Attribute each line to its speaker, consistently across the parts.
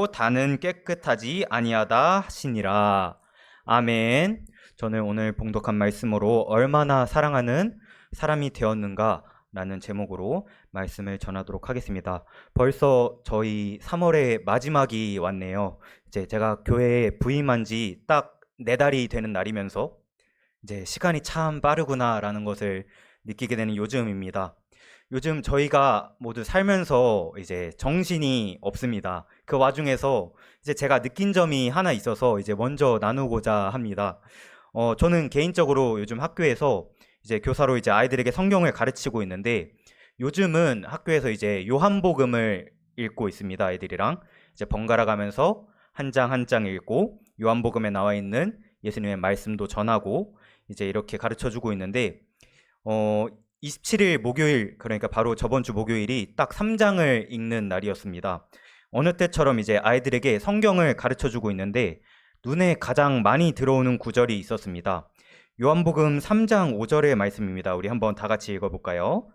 Speaker 1: 다는 깨끗하지 아니하다 하시니라. 아멘. 저는 오늘 봉독한 말씀으로 얼마나 사랑하는 사람이 되었는가 라는 제목으로 말씀을 전하도록 하겠습니다. 벌써 저희 3월의 마지막이 왔네요. 이제 제가 교회에 부임한 지 딱 4달이 되는 날이면서 이제 시간이 참 빠르구나 라는 것을 느끼게 되는 요즘입니다. 요즘 저희가 모두 살면서 이제 정신이 없습니다. 그 와중에서 이제 제가 느낀 점이 하나 있어서 이제 먼저 나누고자 합니다. 저는 개인적으로 요즘 학교에서 이제 교사로 이제 아이들에게 성경을 가르치고 있는데 요즘은 학교에서 이제 요한복음을 읽고 있습니다. 아이들이랑 이제 번갈아 가면서 한 장 한 장 읽고 요한복음에 나와 있는 예수님의 말씀도 전하고 이제 이렇게 가르쳐 주고 있는데 27일 목요일, 그러니까 바로 저번 주 목요일이 딱 3장을 읽는 날이었습니다. 어느 때처럼 이제 아이들에게 성경을 가르쳐 주고 있는데 눈에 가장 많이 들어오는 구절이 있었습니다. 요한복음 3장 5절의 말씀입니다. 우리 한번 다 같이 읽어볼까요?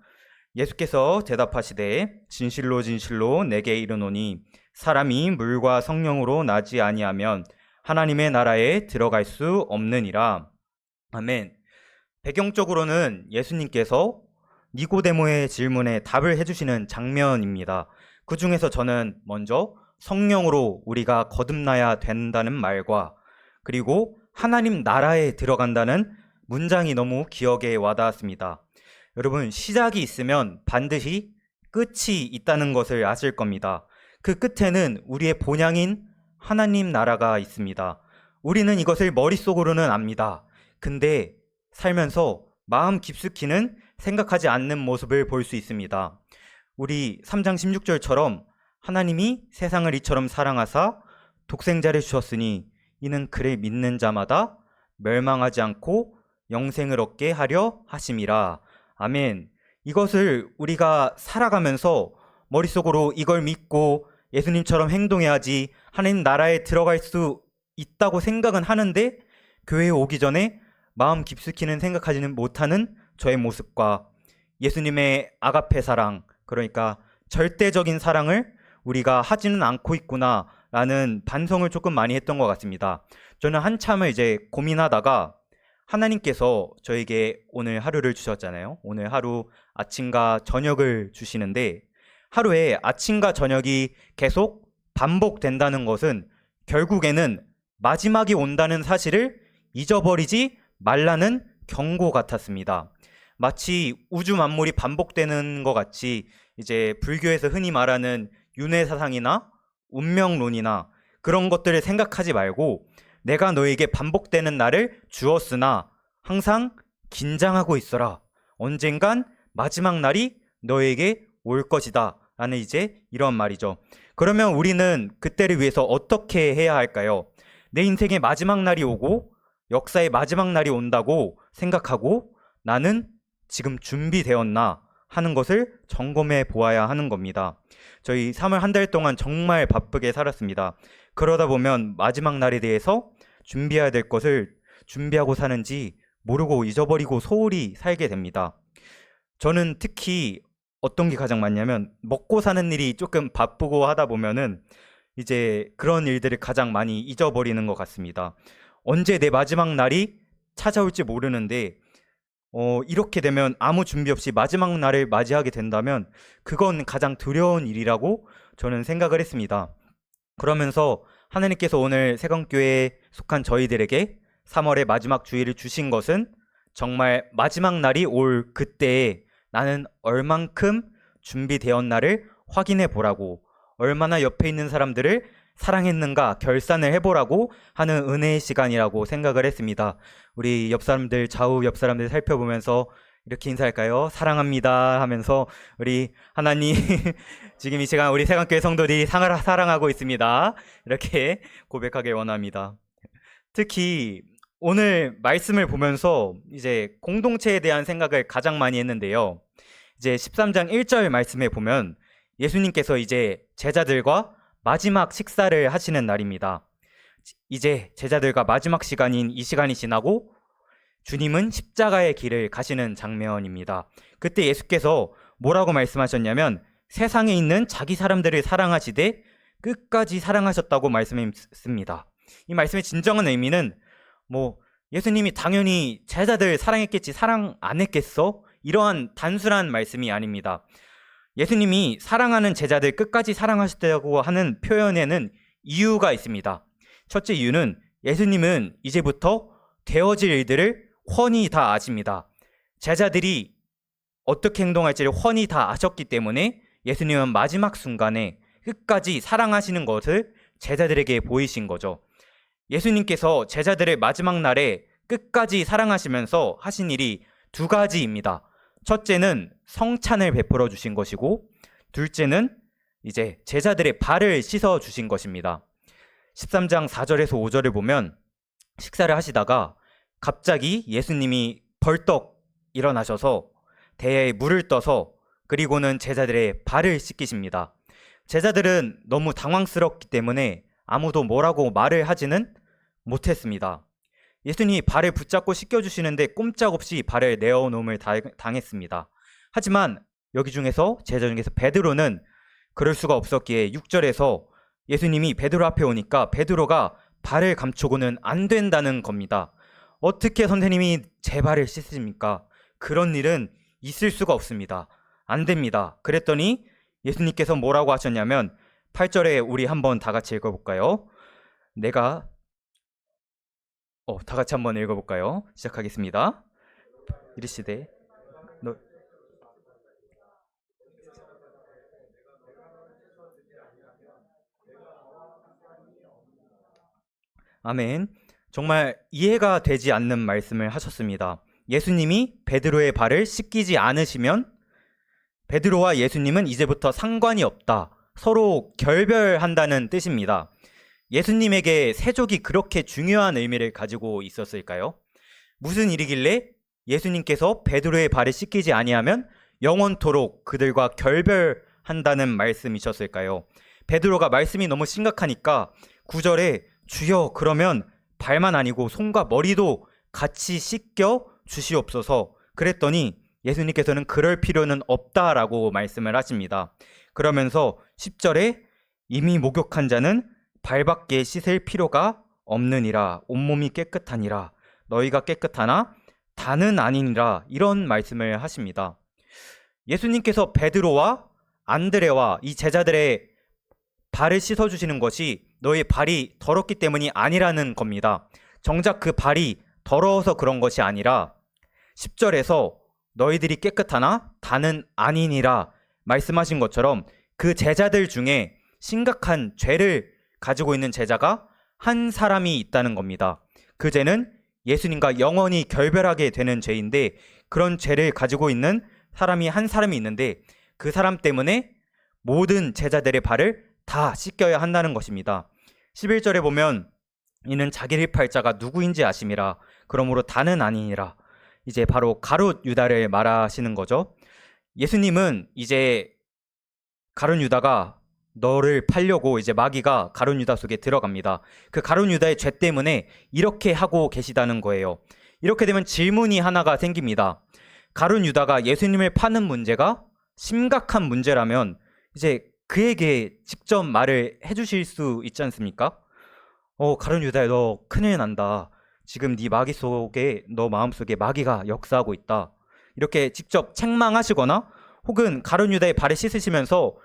Speaker 1: 예수께서 대답하시되 진실로 진실로 내게 이르노니 사람이 물과 성령으로 나지 아니하면 하나님의 나라에 들어갈 수 없느니라. 아멘. 배경적으로는 예수님께서 니고데모의 질문에 답을 해주시는 장면입니다. 그 중에서 저는 먼저 성령으로 우리가 거듭나야 된다는 말과 그리고 하나님 나라에 들어간다는 문장이 너무 기억에 와닿았습니다. 여러분, 시작이 있으면 반드시 끝이 있다는 것을 아실 겁니다. 그 끝에는 우리의 본향인 하나님 나라가 있습니다. 우리는 이것을 머릿속으로는 압니다. 근데 살면서 마음 깊숙이는 생각하지 않는 모습을 볼 수 있습니다. 우리 3장 16절처럼 하나님이 세상을 이처럼 사랑하사 독생자를 주셨으니 이는 그를 믿는 자마다 멸망하지 않고 영생을 얻게 하려 하심이라. 아멘. 이것을 우리가 살아가면서 머릿속으로 이걸 믿고 예수님처럼 행동해야지 하나님 나라에 들어갈 수 있다고 생각은 하는데 교회에 오기 전에 마음 깊숙이는 생각하지는 못하는 저의 모습과 예수님의 아가페 사랑, 그러니까 절대적인 사랑을 우리가 하지는 않고 있구나 라는 반성을 조금 많이 했던 것 같습니다. 저는 한참을 이제 고민하다가 하나님께서 저에게 오늘 하루를 주셨잖아요. 오늘 하루 아침과 저녁을 주시는데 하루에 아침과 저녁이 계속 반복된다는 것은 결국에는 마지막이 온다는 사실을 잊어버리지 말라는 경고 같았습니다. 마치 우주 만물이 반복되는 것 같이 이제 불교에서 흔히 말하는 윤회사상이나 운명론이나 그런 것들을 생각하지 말고 내가 너에게 반복되는 날을 주었으나 항상 긴장하고 있어라. 언젠간 마지막 날이 너에게 올 것이다. 라는 이제 이런 말이죠. 그러면 우리는 그때를 위해서 어떻게 해야 할까요? 내 인생의 마지막 날이 오고 역사의 마지막 날이 온다고 생각하고 나는 지금 준비되었나 하는 것을 점검해 보아야 하는 겁니다. 저희 3월 한 달 동안 정말 바쁘게 살았습니다. 그러다 보면 마지막 날에 대해서 준비해야 될 것을 준비하고 사는지 모르고 잊어버리고 소홀히 살게 됩니다. 저는 특히 어떤 게 가장 많냐면 먹고 사는 일이 조금 바쁘고 하다 보면은 이제 그런 일들을 가장 많이 잊어버리는 것 같습니다. 언제 내 마지막 날이 찾아올지 모르는데 이렇게 되면 아무 준비 없이 마지막 날을 맞이하게 된다면 그건 가장 두려운 일이라고 저는 생각을 했습니다. 그러면서 하나님께서 오늘 세건교회에 속한 저희들에게 3월의 마지막 주일을 주신 것은 정말 마지막 날이 올 그때에 나는 얼만큼 준비되었나를 확인해 보라고, 얼마나 옆에 있는 사람들을 사랑했는가 결산을 해보라고 하는 은혜의 시간이라고 생각을 했습니다. 우리 옆 사람들, 좌우 옆 사람들 살펴보면서 이렇게 인사할까요? 사랑합니다 하면서 우리 하나님 지금 이 시간 우리 세관교회 성도들이 사랑하고 있습니다. 이렇게 고백하길 원합니다. 특히 오늘 말씀을 보면서 이제 공동체에 대한 생각을 가장 많이 했는데요. 이제 13장 1절 말씀에 보면 예수님께서 이제 제자들과 마지막 식사를 하시는 날입니다. 이제 제자들과 마지막 시간인 이 시간이 지나고 주님은 십자가의 길을 가시는 장면입니다. 그때 예수께서 뭐라고 말씀하셨냐면 세상에 있는 자기 사람들을 사랑하시되 끝까지 사랑하셨다고 말씀했습니다. 이 말씀의 진정한 의미는 예수님이 당연히 제자들 사랑했겠지 사랑 안 했겠어? 이러한 단순한 말씀이 아닙니다. 예수님이 사랑하는 제자들 끝까지 사랑하셨다고 하는 표현에는 이유가 있습니다. 첫째 이유는 예수님은 이제부터 되어질 일들을 훤히 다 아십니다. 제자들이 어떻게 행동할지를 훤히 다 아셨기 때문에 예수님은 마지막 순간에 끝까지 사랑하시는 것을 제자들에게 보이신 거죠. 예수님께서 제자들의 마지막 날에 끝까지 사랑하시면서 하신 일이 두 가지입니다. 첫째는 성찬을 베풀어 주신 것이고, 둘째는 이제 제자들의 발을 씻어 주신 것입니다. 13장 4절에서 5절을 보면 식사를 하시다가 갑자기 예수님이 벌떡 일어나셔서 대야에 물을 떠서 그리고는 제자들의 발을 씻기십니다. 제자들은 너무 당황스럽기 때문에 아무도 뭐라고 말을 하지는 못했습니다. 예수님이 발을 붙잡고 씻겨주시는데 꼼짝없이 발을 내어놓음을 당했습니다. 하지만 여기 중에서 제자 중에서 베드로는 그럴 수가 없었기에 6절에서 예수님이 베드로 앞에 오니까 베드로가 발을 감추고는 안 된다는 겁니다. 어떻게 선생님이 제 발을 씻습니까? 그런 일은 있을 수가 없습니다. 안 됩니다. 그랬더니 예수님께서 뭐라고 하셨냐면 8절에 우리 한번 다 같이 읽어볼까요? 다 같이 한번 읽어볼까요? 시작하겠습니다. 이르시되 아멘. 정말 이해가 되지 않는 말씀을 하셨습니다. 예수님이 베드로의 발을 씻기지 않으시면 베드로와 예수님은 이제부터 상관이 없다. 서로 결별한다는 뜻입니다. 예수님에게 세족이 그렇게 중요한 의미를 가지고 있었을까요? 무슨 일이길래 예수님께서 베드로의 발을 씻기지 아니하면 영원토록 그들과 결별한다는 말씀이셨을까요? 베드로가 말씀이 너무 심각하니까 9절에 주여 그러면 발만 아니고 손과 머리도 같이 씻겨 주시옵소서. 그랬더니 예수님께서는 그럴 필요는 없다라고 말씀을 하십니다. 그러면서 10절에 이미 목욕한 자는 발밖에 씻을 필요가 없느니라. 온몸이 깨끗하니라. 너희가 깨끗하나 다는 아니니라. 이런 말씀을 하십니다. 예수님께서 베드로와 안드레와 이 제자들의 발을 씻어주시는 것이 너의 발이 더럽기 때문이 아니라는 겁니다. 정작 그 발이 더러워서 그런 것이 아니라 10절에서 너희들이 깨끗하나 다는 아니니라 말씀하신 것처럼 그 제자들 중에 심각한 죄를 가지고 있는 제자가 한 사람이 있다는 겁니다. 그 죄는 예수님과 영원히 결별하게 되는 죄인데, 그런 죄를 가지고 있는 사람이 한 사람이 있는데 그 사람 때문에 모든 제자들의 발을 다 씻겨야 한다는 것입니다. 11절에 보면 이는 자기를 팔 자가 누구인지 아심이라. 그러므로 다는 아니니라. 이제 바로 가룟 유다를 말하시는 거죠. 예수님은 이제 가룟 유다가 너를 팔려고 이제 마귀가 가룟 유다 속에 들어갑니다. 그 가룟 유다의 죄 때문에 이렇게 하고 계시다는 거예요. 이렇게 되면 질문이 하나가 생깁니다. 가룟 유다가 예수님을 파는 문제가 심각한 문제라면 이제 그에게 직접 말을 해주실 수 있지 않습니까? 가룟 유다야, 너 큰일 난다. 지금 네 마귀 속에, 너 마음속에 마귀가 역사하고 있다. 이렇게 직접 책망하시거나 혹은 가룟 유다의 발을 씻으시면서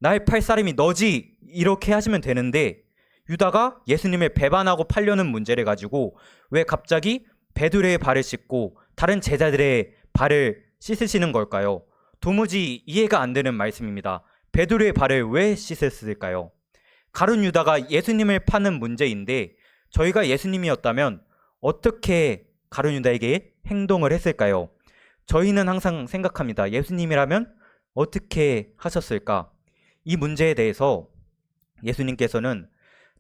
Speaker 1: 날 팔 사람이 너지, 이렇게 하시면 되는데, 유다가 예수님을 배반하고 팔려는 문제를 가지고 왜 갑자기 베드로의 발을 씻고 다른 제자들의 발을 씻으시는 걸까요? 도무지 이해가 안 되는 말씀입니다. 베드로의 발을 왜 씻었을까요? 가룟 유다가 예수님을 파는 문제인데 저희가 예수님이었다면 어떻게 가룟 유다에게 행동을 했을까요? 저희는 항상 생각합니다. 예수님이라면 어떻게 하셨을까? 이 문제에 대해서 예수님께서는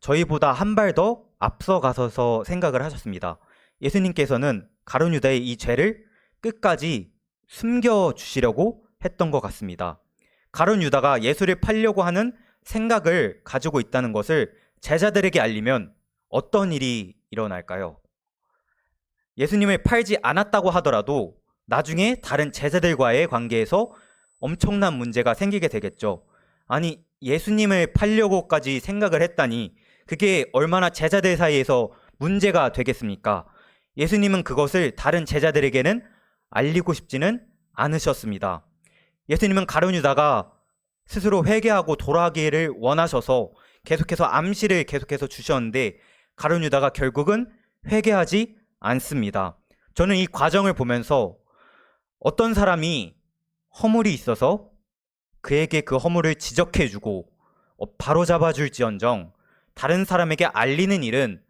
Speaker 1: 저희보다 한 발 더 앞서가서 생각을 하셨습니다. 예수님께서는 가룟 유다의 이 죄를 끝까지 숨겨주시려고 했던 것 같습니다. 가룟 유다가 예수를 팔려고 하는 생각을 가지고 있다는 것을 제자들에게 알리면 어떤 일이 일어날까요? 예수님을 팔지 않았다고 하더라도 나중에 다른 제자들과의 관계에서 엄청난 문제가 생기게 되겠죠. 아니, 예수님을 팔려고까지 생각을 했다니 그게 얼마나 제자들 사이에서 문제가 되겠습니까? 예수님은 그것을 다른 제자들에게는 알리고 싶지는 않으셨습니다. 예수님은 가룟 유다가 스스로 회개하고 돌아가기를 원하셔서 계속해서 암시를 계속해서 주셨는데 가룟 유다가 결국은 회개하지 않습니다. 저는 이 과정을 보면서 어떤 사람이 허물이 있어서 그에게 그 허물을 지적해주고 바로잡아줄지언정 다른 사람에게 알리는 일은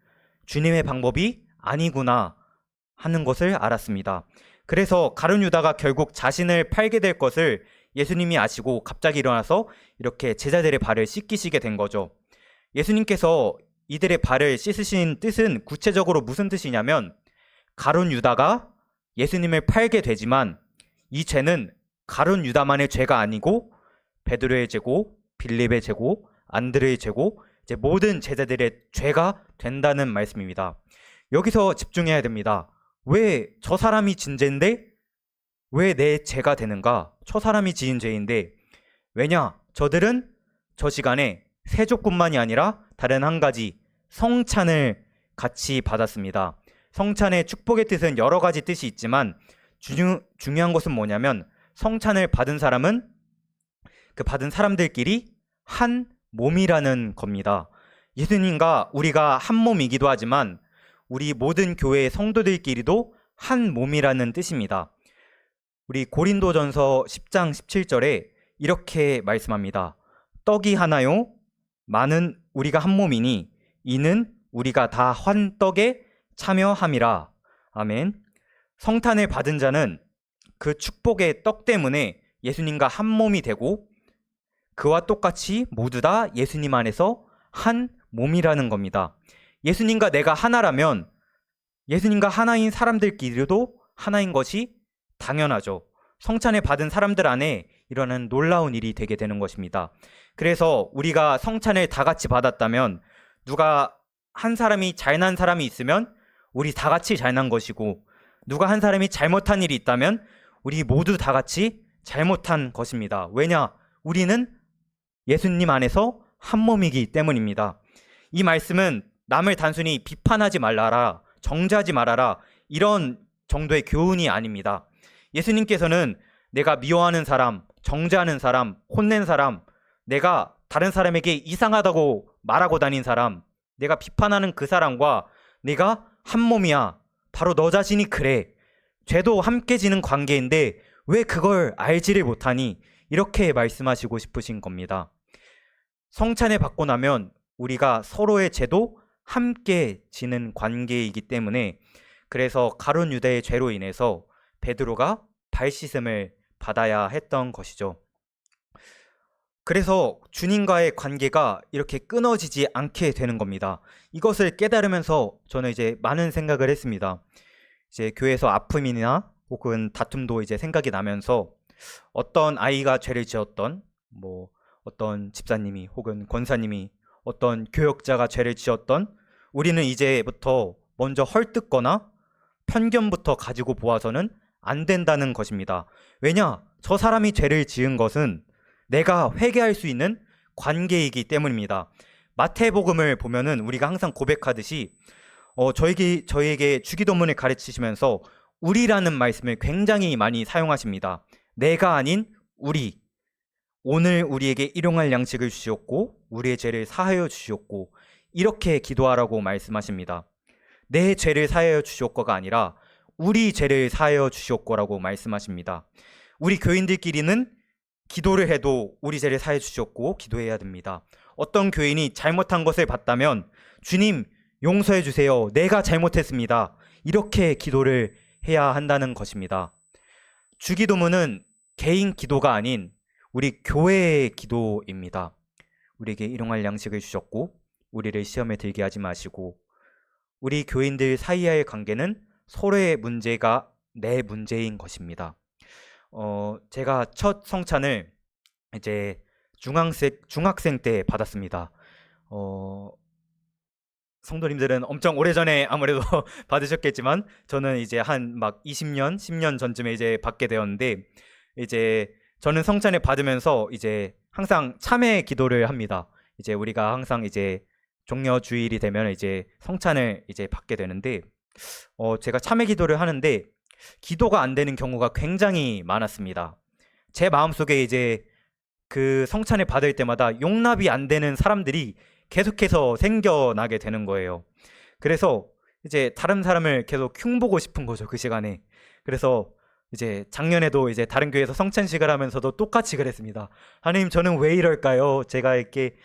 Speaker 1: 주님의 방법이 아니구나 하는 것을 알았습니다. 그래서 가룟 유다가 결국 자신을 팔게 될 것을 예수님이 아시고 갑자기 일어나서 이렇게 제자들의 발을 씻기시게 된 거죠. 예수님께서 이들의 발을 씻으신 뜻은 구체적으로 무슨 뜻이냐면 가룟 유다가 예수님을 팔게 되지만 이 죄는 가룟 유다만의 죄가 아니고 베드로의 죄고 빌립의 죄고 안드레의 죄고 이제 모든 제자들의 죄가 된다는 말씀입니다. 여기서 집중해야 됩니다. 왜 저 사람이 진 죄인데 왜 내 죄가 되는가? 저 사람이 지은 죄인데 왜냐? 저들은 저 시간에 세족뿐만이 아니라 다른 한 가지 성찬을 같이 받았습니다. 성찬의 축복의 뜻은 여러 가지 뜻이 있지만 중요한 것은 뭐냐면 성찬을 받은 사람은 그 받은 사람들끼리 한 몸이라는 겁니다. 예수님과 우리가 한 몸이기도 하지만 우리 모든 교회의 성도들끼리도 한 몸이라는 뜻입니다. 우리 고린도전서 10장 17절에 이렇게 말씀합니다. 떡이 하나요? 많은 우리가 한 몸이니 이는 우리가 다 한 떡에 참여함이라. 아멘. 성탄을 받은 자는 그 축복의 떡 때문에 예수님과 한 몸이 되고 그와 똑같이 모두 다 예수님 안에서 한 몸이라는 겁니다. 예수님과 내가 하나라면 예수님과 하나인 사람들끼리도 하나인 것이 당연하죠. 성찬을 받은 사람들 안에 이러는 놀라운 일이 되게 되는 것입니다. 그래서 우리가 성찬을 다 같이 받았다면 누가 한 사람이 잘난 사람이 있으면 우리 다 같이 잘난 것이고 누가 한 사람이 잘못한 일이 있다면 우리 모두 다 같이 잘못한 것입니다. 왜냐? 우리는 예수님 안에서 한 몸이기 때문입니다. 이 말씀은 남을 단순히 비판하지 말라라, 정죄하지 말아라 이런 정도의 교훈이 아닙니다. 예수님께서는 내가 미워하는 사람, 정죄하는 사람, 혼낸 사람, 내가 다른 사람에게 이상하다고 말하고 다닌 사람, 내가 비판하는 그 사람과 내가 한 몸이야. 바로 너 자신이 그래. 죄도 함께 지는 관계인데 왜 그걸 알지를 못하니? 이렇게 말씀하시고 싶으신 겁니다. 성찬을 받고 나면 우리가 서로의 죄도 함께 지는 관계이기 때문에 그래서 가룟 유다의 죄로 인해서 베드로가 발 씻음을 받아야 했던 것이죠. 그래서 주님과의 관계가 이렇게 끊어지지 않게 되는 겁니다. 이것을 깨달으면서 저는 이제 많은 생각을 했습니다. 이제 교회에서 아픔이나 혹은 다툼도 이제 생각이 나면서 어떤 아이가 죄를 지었던 어떤 집사님이 혹은 권사님이 어떤 교역자가 죄를 지었던 우리는 이제부터 먼저 헐뜯거나 편견부터 가지고 보아서는 안 된다는 것입니다. 왜냐? 저 사람이 죄를 지은 것은 내가 회개할 수 있는 관계이기 때문입니다. 마태복음을 보면은 우리가 항상 고백하듯이 저에게 주기도문을 가르치시면서 우리라는 말씀을 굉장히 많이 사용하십니다. 내가 아닌 우리. 오늘 우리에게 일용할 양식을 주셨고 우리의 죄를 사하여 주셨고 이렇게 기도하라고 말씀하십니다. 내 죄를 사하여 주셨고가 아니라 우리 죄를 사하여 주셨고라고 말씀하십니다. 우리 교인들끼리는 기도를 해도 우리 죄를 사하여 주셨고 기도해야 됩니다. 어떤 교인이 잘못한 것을 봤다면 주님 용서해 주세요. 내가 잘못했습니다. 이렇게 기도를 해야 한다는 것입니다. 주기도문은 개인 기도가 아닌 우리 교회의 기도입니다. 우리에게 일용할 양식을 주셨고 우리를 시험에 들게 하지 마시고 우리 교인들 사이의 관계는 서로의 문제가 내 문제인 것입니다. 제가 첫 성찬을 이제 중학생 때 받았습니다. 성도님들은 엄청 오래전에 아무래도 받으셨겠지만 저는 이제 한 막 20년, 10년 전쯤에 이제 받게 되었는데 이제 저는 성찬을 받으면서 이제 항상 참회 기도를 합니다. 이제 우리가 항상 이제 종려 주일이 되면 이제 성찬을 이제 받게 되는데, 제가 참회 기도를 하는데 기도가 안 되는 경우가 굉장히 많았습니다. 제 마음속에 이제 그 성찬을 받을 때마다 용납이 안 되는 사람들이 계속해서 생겨나게 되는 거예요. 그래서 이제 다른 사람을 계속 흉보고 싶은 거죠, 그 시간에. 그래서 이제 작년에도 이제 다른 교회에서 성찬식을 하면서도 똑같이 그랬습니다. 하나님, 저는 왜 이럴까요? 제가 이렇게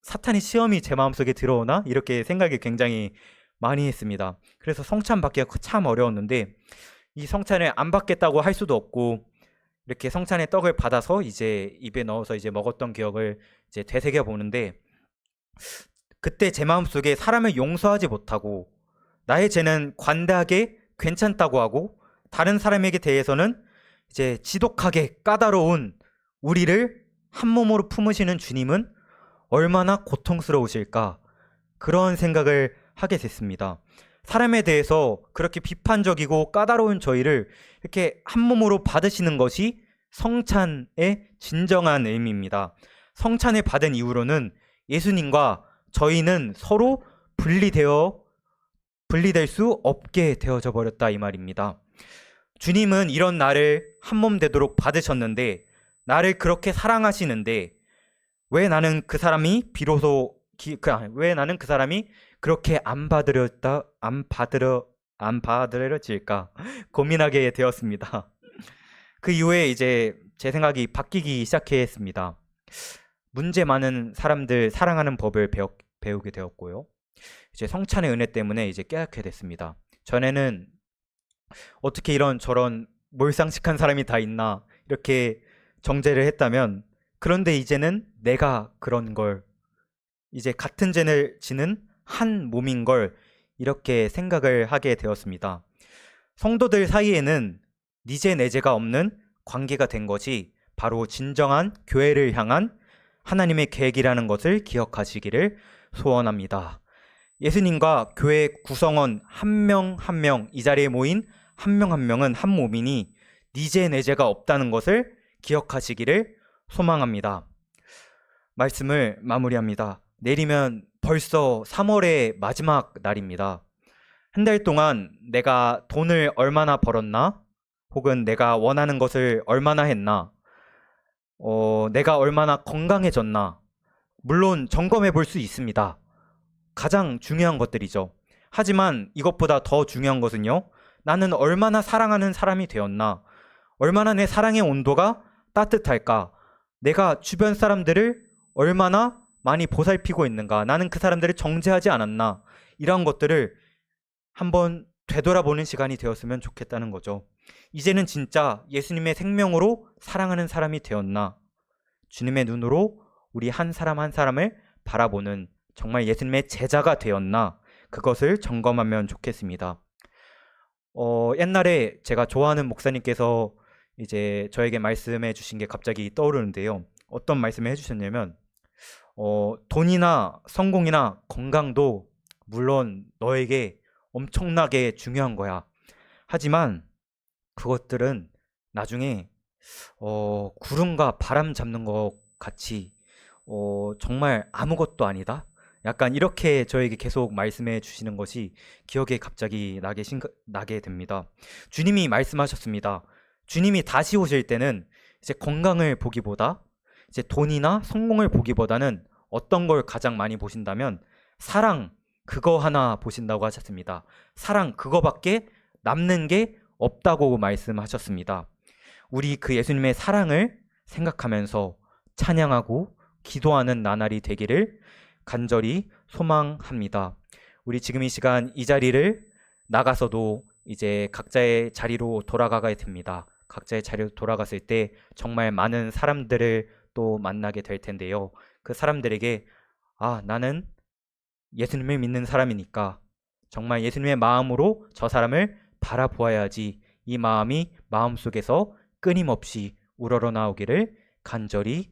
Speaker 1: 사탄의 시험이 제 마음속에 들어오나? 이렇게 생각이 굉장히 많이 했습니다. 그래서 성찬 받기가 참 어려웠는데, 이 성찬을 안 받겠다고 할 수도 없고, 이렇게 성찬의 떡을 받아서 이제 입에 넣어서 이제 먹었던 기억을 이제 되새겨 보는데, 그때 제 마음속에 사람을 용서하지 못하고 나의 죄는 관대하게 괜찮다고 하고 다른 사람에게 대해서는 이제 지독하게 까다로운 우리를 한 몸으로 품으시는 주님은 얼마나 고통스러우실까, 그런 생각을 하게 됐습니다. 사람에 대해서 그렇게 비판적이고 까다로운 저희를 이렇게 한 몸으로 받으시는 것이 성찬의 진정한 의미입니다. 성찬을 받은 이후로는 예수님과 저희는 서로 분리될 수 없게 되어져 버렸다, 이 말입니다. 주님은 이런 나를 한 몸 되도록 받으셨는데, 나를 그렇게 사랑하시는데 왜 나는 그 사람이 그렇게 안 받으려질까 고민하게 되었습니다. 그 이후에 이제 제 생각이 바뀌기 시작했습니다. 문제 많은 사람들 사랑하는 법을 배우게 되었고요. 이제 성찬의 은혜 때문에 이제 깨닫게 됐습니다. 전에는 어떻게 이런 저런 몰상식한 사람이 다 있나 이렇게 정죄를 했다면, 그런데 이제는 내가 그런 걸, 이제 같은 죄를 지는 한 몸인 걸 이렇게 생각을 하게 되었습니다. 성도들 사이에는 네 죄 내 죄가 없는 관계가 된 것이 바로 진정한 교회를 향한 하나님의 계획이라는 것을 기억하시기를 소원합니다. 예수님과 교회 구성원 한 명 한 명, 이 자리에 모인 한 명 한 명은 한 몸이니 네 죄 내 죄가 없다는 것을 기억하시기를 소망합니다. 말씀을 마무리합니다. 내일이면 벌써 3월의 마지막 날입니다. 한 달 동안 내가 돈을 얼마나 벌었나? 혹은 내가 원하는 것을 얼마나 했나? 내가 얼마나 건강해졌나? 물론 점검해 볼 수 있습니다. 가장 중요한 것들이죠. 하지만 이것보다 더 중요한 것은요, 나는 얼마나 사랑하는 사람이 되었나? 얼마나 내 사랑의 온도가 따뜻할까? 내가 주변 사람들을 얼마나 많이 보살피고 있는가? 나는 그 사람들을 정죄하지 않았나? 이런 것들을 한번 되돌아보는 시간이 되었으면 좋겠다는 거죠. 이제는 진짜 예수님의 생명으로 사랑하는 사람이 되었나? 주님의 눈으로 우리 한 사람 한 사람을 바라보는 정말 예수님의 제자가 되었나? 그것을 점검하면 좋겠습니다. 옛날에 제가 좋아하는 목사님께서 이제 저에게 말씀해 주신 게 갑자기 떠오르는데요. 어떤 말씀을 해주셨냐면, 돈이나 성공이나 건강도 물론 너에게 엄청나게 중요한 거야. 하지만 그것들은 나중에 구름과 바람 잡는 것 같이 정말 아무것도 아니다. 약간 이렇게 저에게 계속 말씀해 주시는 것이 기억에 갑자기 나게 됩니다. 주님이 말씀하셨습니다. 주님이 다시 오실 때는 이제 건강을 보기보다, 이제 돈이나 성공을 보기보다는 어떤 걸 가장 많이 보신다면 사랑, 그거 하나 보신다고 하셨습니다. 사랑, 그거밖에 남는 게 없다고 말씀하셨습니다. 우리 그 예수님의 사랑을 생각하면서 찬양하고 기도하는 나날이 되기를 간절히 소망합니다. 우리 지금 이 시간 이 자리를 나가서도 이제 각자의 자리로 돌아가게 됩니다. 각자의 자리로 돌아갔을 때 정말 많은 사람들을 또 만나게 될 텐데요. 그 사람들에게 나는 예수님을 믿는 사람이니까 정말 예수님의 마음으로 저 사람을 바라보아야지, 이 마음이 마음속에서 끊임없이 우러러 나오기를 간절히